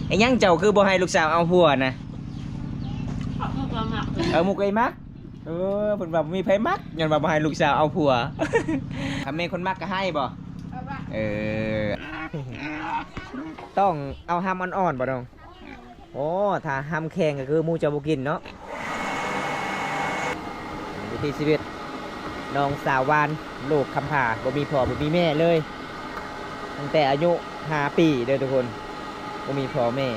ไอ้ยังเจ้าคือบ่ให้ลูกสาวเอาผัวนะมุกไอ้มักเพิ่นว่ามีไผมักย้อนว่าบ่ให้ลูกสาวเอาผัวถ้าแม่คนมักก็ให้บ่เออต้องเอาห้ำอ่อนๆบ่น้องโอ้ถ้าห้ำแข็งก็คือหมู่เจ้าบ่กินเนาะวิถีชีวิตน้องสาววานลูกคำผาบ่มีพ่อบ่มีแม่เลยตั้งแต่อายุ5 ปีเด้อทุกคนบ่มีพ่อแม่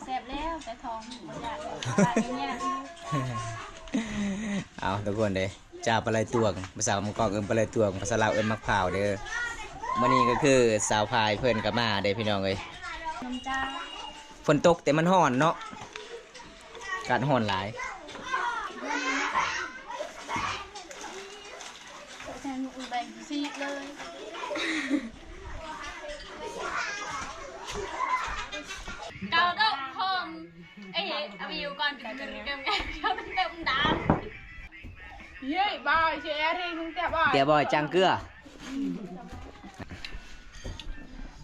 แซ่บแล้วแต่ทองบ่อยากเนี่ย เอาทุกคนเด้จ่าปลาไหลตวงภาษามังกรเอิ้นปลาไหลตวงภาษาลาวเอิ้นมักพร้าวเด้อมื้อนี้ก็คือสาวพายเพิ่นก็มาเด้พี่น้องเอ้ย น้ำจ้า ฝนตกแต่มันร้อนเนาะอากาศร้อนหลาย แทนอุ่นแบ่งซีเลยเกาดอกหอมไอ้เอาอยู่ก่อนถึงจะเกมเขาต้องเต็มดานเย้บอยเชียร์ที่มึงแต่บอย เดี๋ยวบ่อยจังเกลือ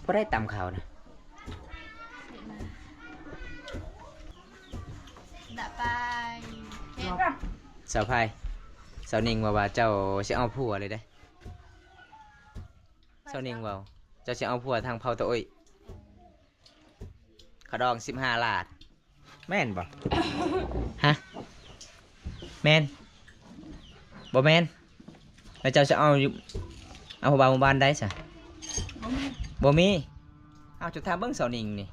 บ่ได้ตำข้าวนะ ดับไป สาวพายสาวนิ่งว่าเจ้าสิเอาผัวเลยได้สาวนิ่งว่าเจ้าสิเอาผัวทางเผาตะอ้อยขะดอง15 ลาดแม่นบ่ ฮะแม่นบ่แม่นแล้วเจ้าจะเอาอยู่เอาผัวบ่าวหมู่บ้านได้ซะบ่มีเอาจุดทาเบิ่งสาวนิ่งนี่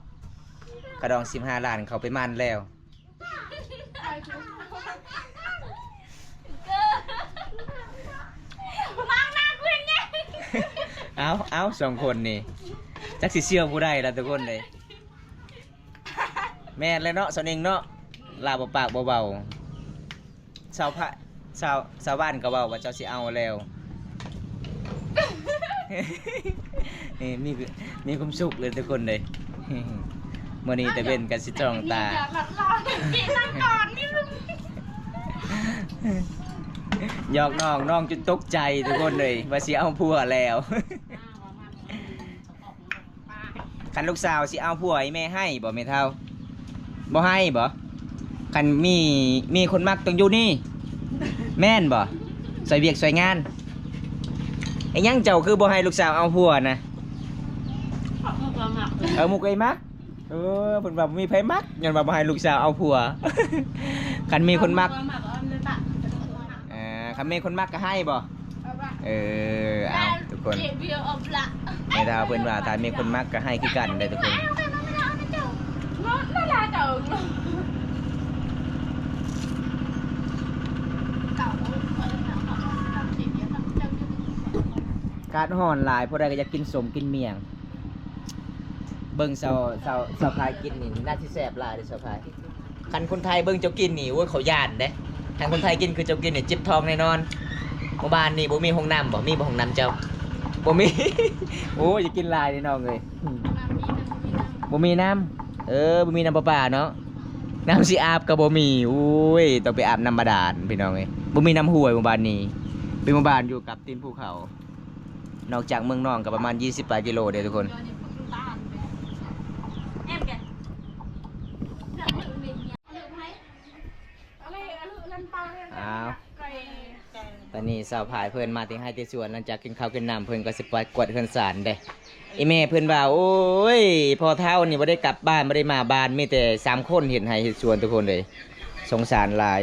ขะดอง15 ลาดเขาไปมันแล้วเอา2 คนนี่จักสิเชื่อผู้ใดล่ะทุกคนเลยแม่นเลยเนาะสาวนิ่งเนาะลาบ่ปากบ่เบาชาวพะชาวบ้านก็เว้าว่าเจ้าสิเอาแล้วนี่มีความสุขเลยทุกคนเลยมื้อนี้แต่เป็นกันสิจ้องตาหยอกน้องจนตกใจทุกคนเลยว่าสิเอาผัวแล้วคันลูกสาวสิเอาผัวให้แม่ให้บ่แม่เฒ่าบ่ให้บ่คันมีคนมักต้องอยู่นี่แม่นบ่ใส่เวียกใส่งานไอ้ยังเจ้าคือบ่ให้ลูกสาวเอาผัวนะมุกไอ้มักเพิ่นว่ามีไผมักย้อนว่าบ่ให้ลูกสาวเอาผัวคันมีคนมักคันมีคนมักก็ให้บ่เอาทุกคนในดาวเพิ่นว่าถ้ามีคนมักก็ให้คือกันได้ทุกคนการห่อนหลายพวกใดก็จะกินสมกินเมียงเบิ่งสาวพายกินนี่น่าสิแซ่บหลายเด้อสาวพายคันคนไทยเบิ่งเจ้ากินนี่โอ้ยเขาย่านเด้ทางคนไทยกินคือเจ้ากินนี่จิบทองแน่นอนหมู่บ้านนี่บ่มีห้องน้ำบ่มีบ่ห้องน้ำเจ้าบ่มี โอ้ยจะกินหลายนี่น้องเอ้ยบ่มีน้ำบ่มีน้ำประปาเนาะน้ำสิอาบก็บ่มีโอ้ยต้องไปอาบน้ำบาดาลพี่น้องเอ้ยบ่มีน้ำห้วยหมู่บ้านนี้เป็นหมู่บ้านอยู่กับตีนภูเขานอกจากเมืองนองก็ประมาณ28 กิโลเด้อทุกคนตอนนี้สาวผายเพิ่นมาที่ให้ที่สวนหลังจากกินข้าวกินน้ำเพิ่นก็สิไปกวดเฮือนศาลเด้อีแม่เพิ่นว่าโอ้ยพอเท่านี่บ่ได้กลับบ้านบ่ได้มาบ้านมีแต่3 คนเห็นให้เฮ็ดสวนทุกคนเลยสงสารหลาย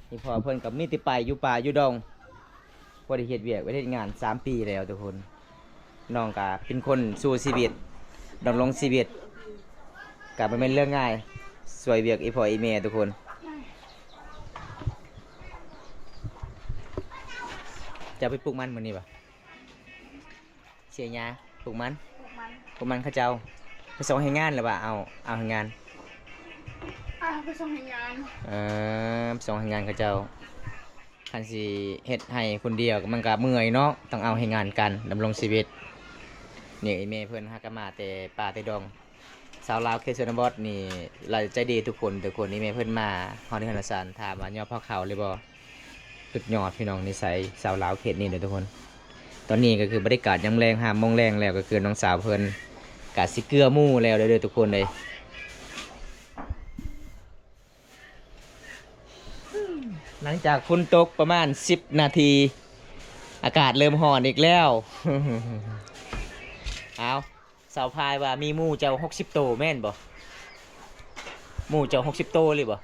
นี่พอเพิ่นก็มีแต่ไปอยู่ป่าอยู่ดงบ่ได้เฮ็ดเวียกบ่ได้เฮ็ดงาน3 ปีแล้วทุกคนน้องก็เป็นคนสู้ชีวิตดำรงชีวิตก็บ่แม่นเรื่องง่ายสวยเวียกอีพ่ออีแม่ทุกคนจะไปปลูกมันมื้อนี้ป่ะเสียหญ้าปลูกมันเขาเจ้าไปส่งให้งานหรือเปล่าเอาให้งานไปส่งให้งานไปส่งให้งานเขาเจ้าคันสิเฮ็ดให้คนเดียวมันก็เมื่อยเนาะต้องเอาให้งานกันดำรงชีวิตนี่ไอ้แม่เพิ่นหากมาแต่ป่าแต่ดง สาวลาวเคสนบอสนี่เราใจดีทุกคนนี่แม่เพิ่นมาฮอดที่ธนาคารถามว่ายอดพ่อเขาเลยบ่สุดยอดพี่น้องนิสัยสาวลาวเขตนี้เด้อทุกคนตอนนี้ก็คือบรรยากาศยามแรง5 โมงแรงแล้วก็คือน้องสาวเพิ่นกะสิเกลือหมู่แล้วเด้อทุกคนเลยหลังจากฝนตกประมาณ10 นาทีอากาศเริ่มร้อนอีกแล้ว เอาสาวพายว่ามีหมู่เจ้า60 โตแม่นบ่หมู่เจ้า60 โตเลยบ่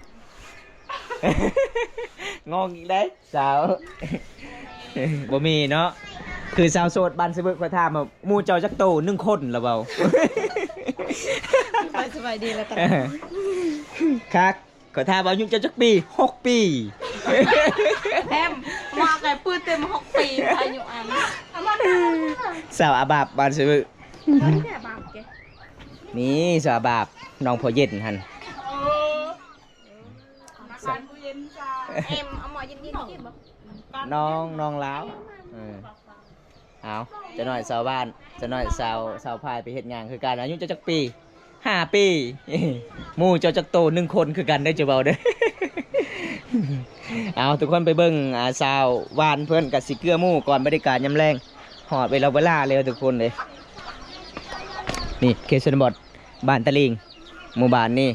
งงอีกได้สาว บ่มีเนาะคือสาวโสดบ้านสะบึกขอถามว่าหมู่เจ้าจักโต1 คนล่ะเบา สบายดีแล้วกัน ครับขอถามว่าอายุเจ้าจักปี6 ปี แฮมมาไก่ปื้ดเต็ม6 ปีอายุอัน สาวอาบาบบ้านสะบึก นี่แหละบางแก นี่สาวอาบาบน้องพ่อเย็นหั่น การตู้เย็นจ้าเอ็มเอาหมอเย็นๆกินบ่ น้องลาวเอาจะหน่อยสาวบ้านจะหน่อยสาวพายไปเฮ็ดงานคือกันอายุเจ้าจักปี5 ปี หมู่เจ้าจักโต1 คนคือกันได้อจะเบาเด้อ เอาทุกคนไปเบิ่งสาววานเพิ่นกับสิเกลือหมู่ก่อนบริการยามแรงหอดไปเราเวลาเลยทุกคนเลยนี่เขตชนบทบ้านตะลิงหมู่บ้านนี่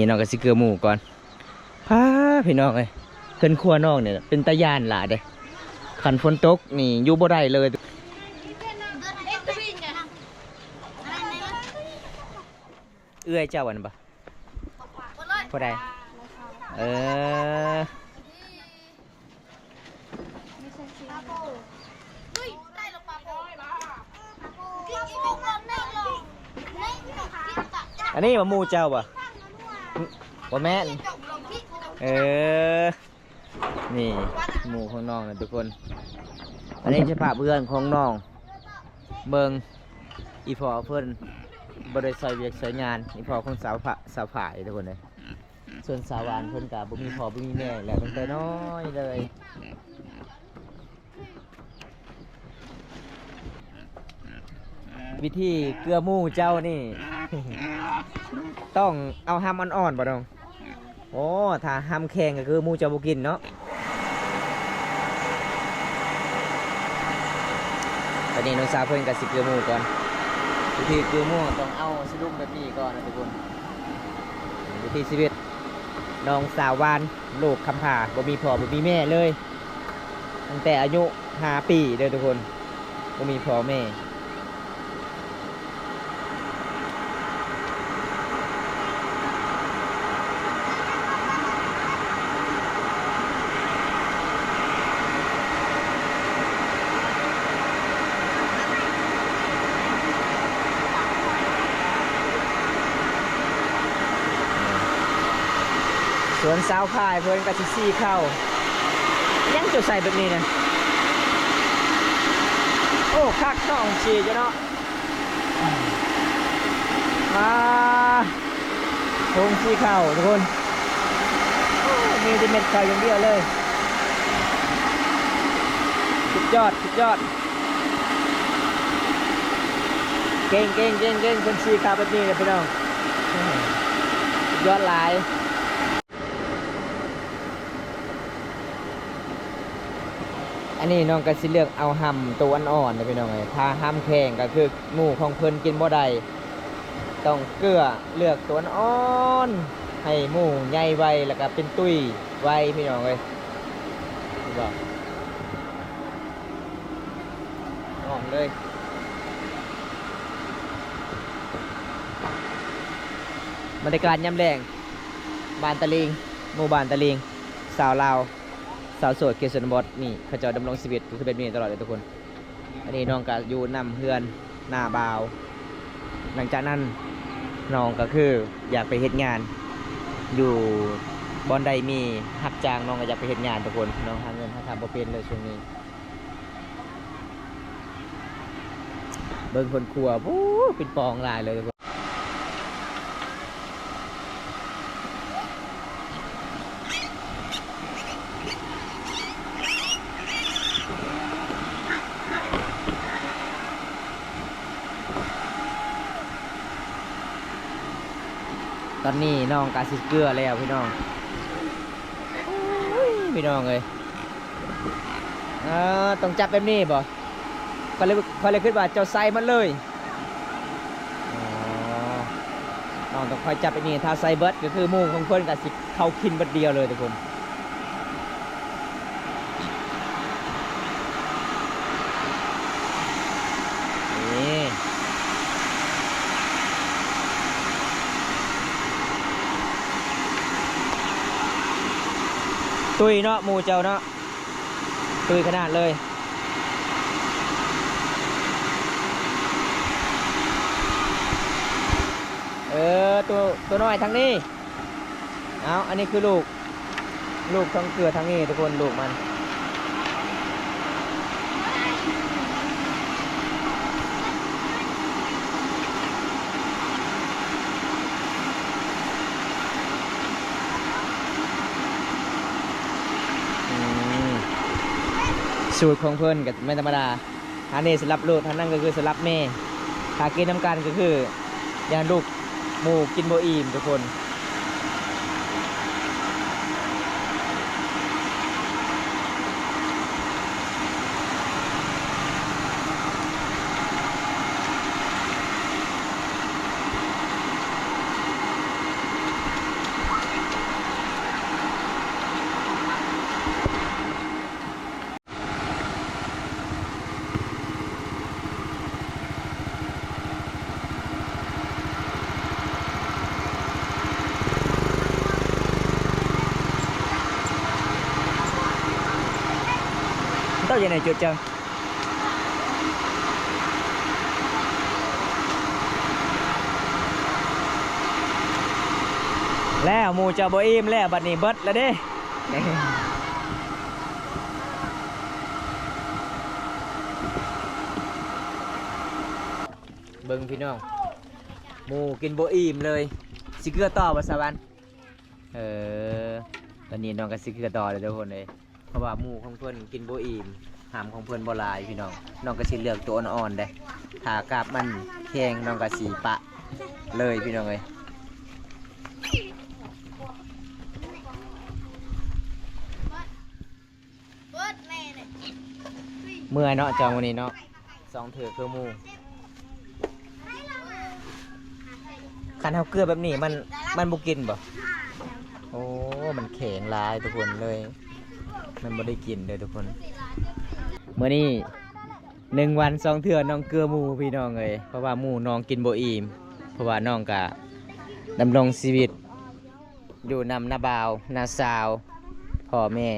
น้องกับสิเกลือหมู่ก่อนพาพี่น้องเลยเพิ่นครัวน้องเนี่ยเป็นตาย่านหลายเด้ขันฝนตกนี่อยู่บ่ได้เลยเอื้อยเจ้าวันบ่บ่ได้เอออันนี้มาหมูเจ้าป่ะบ่แม่นเออนี่หมูของน้องนะทุกคนอันนี้จะพาเพื่อนของน้องเมืองอีพอเพื่อนบริษัทเวียกใช้งานอีพอของสาวผายทุกคนเลยส่วนสาวหวานเพิ่นกับบ่มีพ่อบ่มีแม่แล้วตั้งแต่น้อยเลยวิธีเกลือหมูเจ้านี่ ต้องเอาห้ำอ่อนๆบ่น้องโอ้ถ้าห้ำแข็งก็คือหมูเจ้าบ่กินเนาะตอนนี้น้องสาวเพิ่นก็สิเกลือหมูก่อนวิธีเกลือหมูต้องเอาสะดุ้งแบบนี้ก่อนนะทุกคนวิธีชีวิตน้องสาววานลูกคำผ่าบ่มีพ่อบ่มีแม่เลยตั้งแต่อายุ5 ปีเด้อทุกคนบ่มีพ่อแม่สวนสาวพายเพิ่นก็สิซี่เข้ายังจะใส่แบบนี้นะโอ้คักน้องชีจ้ะเนาะมาทงซี่เข้าทุกคนมีแต่เม็ดไข่อย่างเดียวเลยสุดยอดเก่งเพิ่นซี่เข้าแบบนี้เลยพี่น้องสุดยอดหลายอันนี้น้องก็สิเลือกเอาหำตัวอ่อนๆนะพี่น้องถ้าหำแข็งก็คือหมูของเพิ่นกินบ่ได้ต้องเกลือเลือกตัวอ่อนให้หมูใหญ่ไวแล้วก็เป็นตุ้ยไวพี่น้องเลยบอกอ่อนเลยบรรยากาศยามแรงบ้านตะลิงหมู่บ้านตะลิงสาวลาวสาวโสดเกษรบดนี่เขาจะดำรงชีวิตก็คือเป็นมีตลอดเลยทุกคนอันนี้น้องก็อยู่นำเพื่อนหน้าบ่าวหลังจากนั้นน้องก็คืออยากไปเฮ็ดงานอยู่บอนใดมีหักจ้างน้องก็อยากไปเฮ็ดงานทุกคนน้องหาเงินหาทำบ่เป็นเลยช่วงนี้เบิ่งคนครัวโอ้เป็นปองลายเลย ำนี่น้องกาซิเกลือแล้วพี่น้องพี่น้องเลยต้องจับแบบนี้บ่เขาเลยคิดว่าเจ้าไซมันเลยน้องต้องคอยจับแบบนี้ถ้าไซเบิร์ดก็คือหมู่ของเพื่อนกาซิเขากินเบิดเดียวเลยทุกคนนี่ตุยเนาะหมูเจ้าเนาะตุยขนาดเลยตัวน้อยทางนี้เอาอันนี้คือลูกท้องเกลือทางนี้ทุกคนลูกมันสูตรของเพื่อนกับไม่ธรรมดาอันนี้สลับลูกท่านนั่นก็คือสลับแม่ถ้ากินน้ำกันก็คือยานลูกหมูกินโบอิ่มทุกคนtao giờ này chưa chânแล้วหมูจะบ่อิ่มแล้วบัดนี้เบิดแล้วเด้เบิ่งพี่น้องหมูกินบ่อิ่มเลยสิเกลือต่อบ่สะบันตอนนี้น้องก็สิเกลือต่อเลยทุกคนเลยเพราะว่าหมูของเพื่อนกินโบอิ่มหามของเพื่อนโบลายพี่น้องก็สิเลือกตัวอ่อนๆได้ถ้ากาบมันแข็งน้องก็สีปะเลยพี่น้องเลยเมื่อยเนาะจังวันนี้เนาะสองเถื่อคือหมูคันเท้าเกลือแบบนี้มันบุกินบ่โอ้มันแข็งลายทุกคนเลยมันไม่ได้กินเลยทุกคนเมื่อนี้1 วัน 2 เทื่อน้องเกลือหมูพี่น้องเลยเพราะว่าหมูน้องกินโบอิ่มเพราะว่าน้องกะดำรงชีวิตอยู่นำนาบ่าวนาสาวพ่อแม่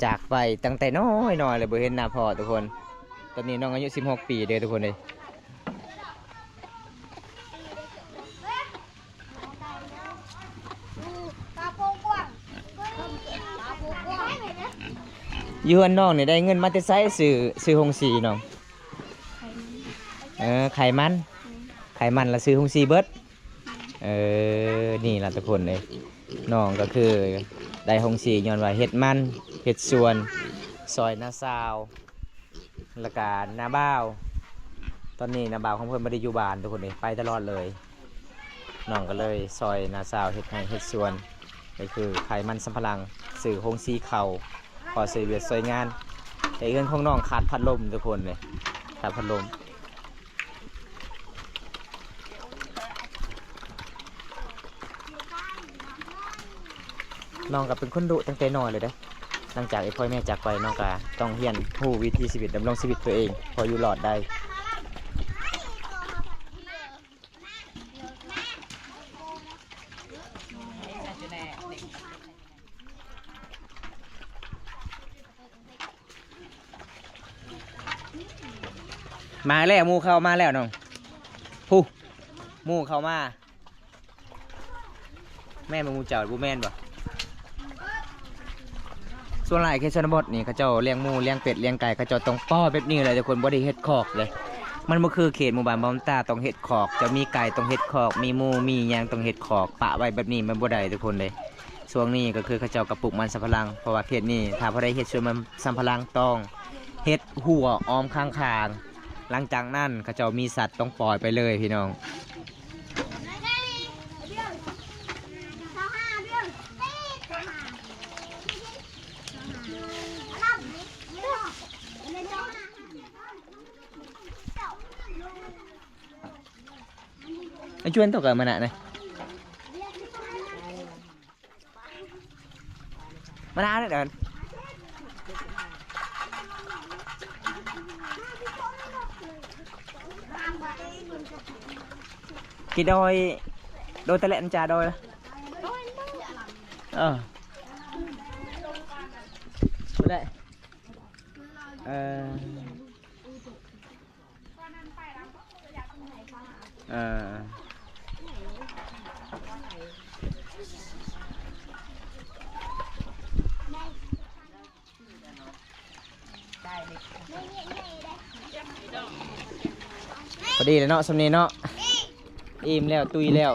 จากไปตั้งแต่น้อยเลยบ่เห็นหน้าพ่อทุกคนตอนนี้น้องอายุ16 ปีเด้อทุกคนเลยยืนน้องเนี่ยได้เงินมาแต่ไซซื้อหงสีน้องไข่มันละซื้อหงสีเบิดนี่ล่ะทุกคนเลยน้องก็คือได้หงสีย้อนว่าเฮ็ดมันเฮ็ดสวนซอยนาซาวและกานาบ้าวตอนนี้นาบ้าวของเพิ่นไม่ได้อยู่บ้านทุกคนเลยไปตลอดเลยน้องก็เลยซอยนาซาวเฮ็ดให้เฮ็ดสวนก็คือไข่มันสำปะหลังซื้อหงสีเข่าพอเสียเวียดสวยงานแต่เงินของน้องขาดพัดลมทุกคนเลยขาดพัดลมน้องก็เป็นคนดุตั้งแต่น้อยเลยเด้หลังจากไอ้พ่อแม่จากไปน้องก็ต้องเรียนรู้วิถีชีวิตดำรงชีวิตตัวเองพออยู่หลอดได้มาแล้วมูเข้ามาแล้วน้องผู้มูเข้ามาแม่มูเจ้าบูแม่นบ่ส่วนหลายเคชนบทนี่เขาเจ้าเลี้ยงหมูเลี้ยงเป็ดเลี้ยงไก่เขาเจ้าต้องป้อแบบนี้เลยทุกคนบ่ได้เฮ็ดคอกเลยมันบ่คือเขตหมู่บ้านบอมตาต้องเฮ็ดคอกจะมีไก่ต้องเฮ็ดคอกมีหมูมีหยังต้องเฮ็ดคอกปะไว้แบบนี้มันบ่ได้ทุกคนเลยช่วงนี้ก็คือเขาเจ้ากระปุกมันสำปะหลังเพราะว่าเขตนี้ถ้าพอได้เฮ็ดสวนมันสำปะหลังต้องเฮ็ดหัวอ้อมข้างๆหลังจากนั้นเขาเจ้ามีสัตว์ต้องปล่อยไปเลยพี่น้อง Ajuan tau ke mana ni? Mana ada kan? Cái đôi ta lẹn trà đôi. Đây.พอดีเลยเนาะสำเนียงเนาะอิ่มแล้วตุยแล้ว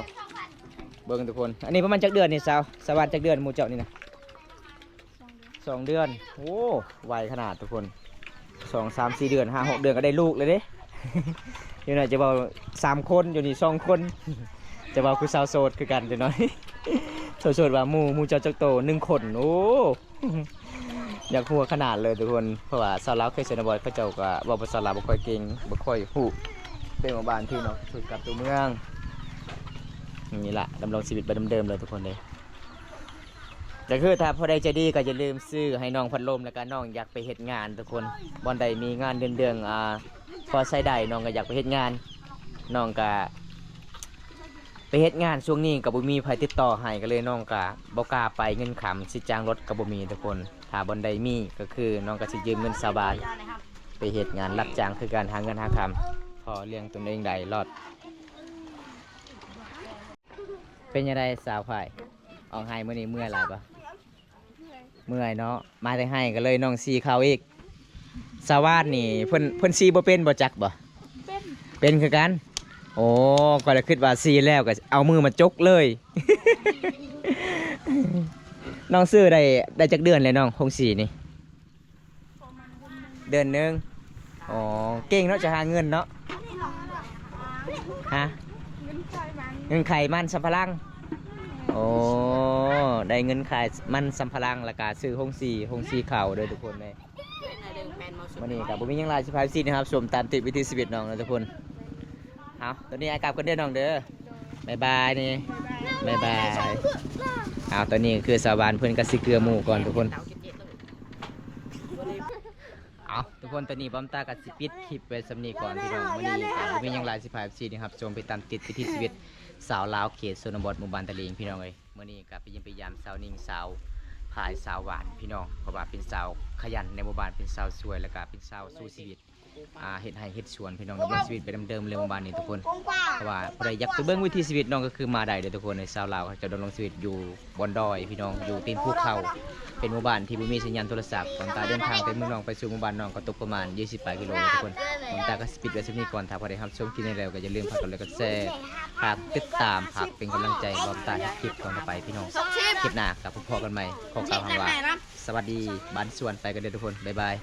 เบิ่งทุกคนอันนี้ประมาณจักเดือนนี่สาวสวัสดิ์จักเดือนหมู่เจ้านี่นะ2 เดือนโอ้ไวขนาดทุกคน2 3 4 เดือน5 6 เดือนก็ได้ลูกเลยเด้ อยู่ไหนจะบอก3 คนอยู่นี่2 คน จะบอกคือสาวโสดคือกันเดี๋ยวน้อย โสดว่าหมู่เจ้าจักโต1 คนโอ้ อยากหัวขนาดเลยทุกคนเพราะว่าสาวลาวเคยเซนบอยเขาเจ้าก็บอกภาษาลาวบ่ค่อยเก่งบ่ค่อยฮู้เป็นหมู่บ้านที่เนาะสุดกับตัวเมืองนี่ล่ะดำรงชีวิตแบบเดิมๆเลยทุกคนเลยแต่คือถ้าพอได้ใจดีก็อย่าลืมซื้อให้น้องพัดลมแล้วก็น้องอยากไปเฮ็ดงานทุกคนบ่อนใดมีงานเดือนพอใช้ได้น้องก็อยากไปเฮ็ดงานน้องก็ไปเฮ็ดงานช่วงนี้ก็บ่มีไผติดต่อให้ก็เลยน้องก็บ่กล้าไปเงินค้ำสิจ้างรถก็บ่มีทุกคนถ้าบ่อนใดมีก็คือน้องก็สิยืมเงินชาวบ้านไปเฮ็ดงานรับจ้างคือการหาเงินหาคำพอเลี้ยงตนเองได้รอดเป็นยังไงสาวไผ่ออกให้มื้อนี้เมื่อยหลายปะเมื่อยเนาะมาได้ให้ก็เลยน้องซีเขาอีกสาวาดนี่เพิ่นซีบ่เป็นบ่จักบ่เป็นคือกันโอ้ก็เลยคิดว่าซีแล้วก็เอามือมาจกเลย น้องซื้อได้จักเดือนเลยน้องคงสีนี่เดือนนึงอ๋อเก่งเนาะจะหาเงินเนาะฮะเงินไขมันสำปะรังโอ้ได้เงินขายมันสำปะรังราคาซื้อหงสีเข่าเลยทุกคนเลยวันนี้กับบุ้มียังลายสิพายซีนะครับชมตามติดวิธีชีวิตน้องนะทุกคนเอาตอนนี้ไอ้กลับกันเด้อน้องเด้อบายบายนี่บายบายเอาตอนนี้คือสาวบ้านเพื่อนกสิเกลือหมู่ก่อนทุกคนเอาทุกคนตอนนี้บอมตากับสิปิดคลิปไว้สำนีก่อนพี่น้องวันนี้กับบุ้มียังลายสิพายซีนะครับชมไปตามติดวิธีชีวิตสาวลาวเขตชนบทหมู่บ้านตะลิงพี่น้องเลยเมื่อนี้กับไปยิมพยายามสาวนิ่งสาวพายสาวหวานพี่น้องเพราะว่าเป็นสาวขยันในหมู่บ้านเป็นสาวสวยแล้วก็เป็นสาวสู้ชีวิตเฮ็ดให้เฮ็ดสวนพี่น้องดำเนินชีวิตไปเดิมๆเลยหมู่บ้านนี้ทุกคนเพราะว่าใครอยากไปเบิ่งวิถีชีวิตน้องก็คือมาได้เลยทุกคนในสาวลาวจะดำรงชีวิตอยู่บนดอยพี่น้องอยู่ตีนภูเขาเป็นหมู่บ้านที่บ่มีสัญญาณโทรศัพท์ตอนตาเดินทางไปเมืองน้องไปสู่หมู่บ้านน้องก็ตกประมาณ28 กิโลทุกคนตอนตาก็ปิดไว้สักนิดก่อนถ้าพอได้รับชมคลิปนี้แล้วก็อย่าลืมฝากกดไลค์กดแชร์ฝากติดตามฝากเป็นกำลังใจบอมตาคลิปก่อนไปพี่น้องคลิปหน้ากับพบกันใหม่ขอกล่าวคำว่าสวัสดีบ้านสวนไปกันเด้อทุกคนบ๊ายบาย